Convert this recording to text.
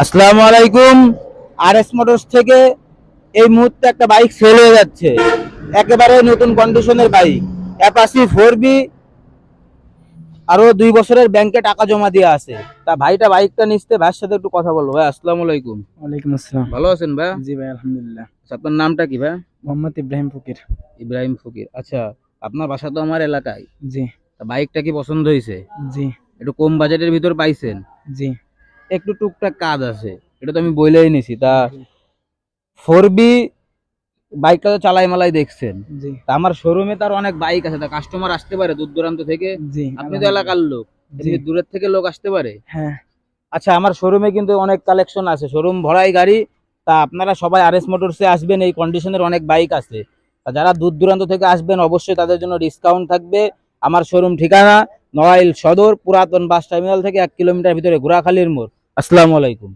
আসসালামু আলাইকুম। RS motors থেকে এই মুহূর্তে একটা বাইক সেল হয়ে যাচ্ছে, একেবারে নতুন কন্ডিশনের বাইক, অ্যাপাচি 4বি। আরো 2 বছরের ব্যাংকে টাকা জমা দিয়ে আছে। তা ভাইটা বাইকটা নিচ্ছে, ভাইয়ের সাথে একটু কথা বলবো। ভাই আসসালামু আলাইকুম। ওয়ালাইকুম আসসালাম। ভালো আছেন ভাই? জি ভাই, আলহামদুলিল্লাহ। আচ্ছা, আপনার নামটা কি ভাই? মোহাম্মদ ইব্রাহিম ফকির। ইব্রাহিম ফকির। আচ্ছা, আপনার বাসা তো আমার এলাকায়। জি। তা বাইকটা কি পছন্দ হয়েছে? জি। একটু কম বাজেটের ভিতর পাইছেন? জি। একটু টুকটাক কাজ আছে, এটা তো আমি বইলেই নিছি। তা 4বি বাইকটা তো চালাই মালাই দেখছেন। জি। তা আমার শোরুমে তার অনেক বাইক আছে, তা কাস্টমার আসতে পারে দূর দূরান্ত থেকে। জি, আপনি তো এলাকার লোক, জি। এমনি দূরের থেকে লোক আসতে পারে। হ্যাঁ। আচ্ছা, আমার শোরুমে কিন্তু অনেক কালেকশন আছে, শোরুম ভরাই গাড়ি। তা আপনারা সবাই আরএস মোটরসে আসবেন, এই কন্ডিশনের অনেক বাইক আছে। তা যারা দূর দূরান্ত থেকে আসবেন অবশ্যই তাদের জন্য ডিসকাউন্ট থাকবে। আমার শোরুম ঠিকানা নড়াইল সদর, পুরাতন বাস টার্মিনাল থেকে 1 কিলোমিটার ভিতরে, ঘোড়াখালীর মোড়। আসসালামু আলাইকুম।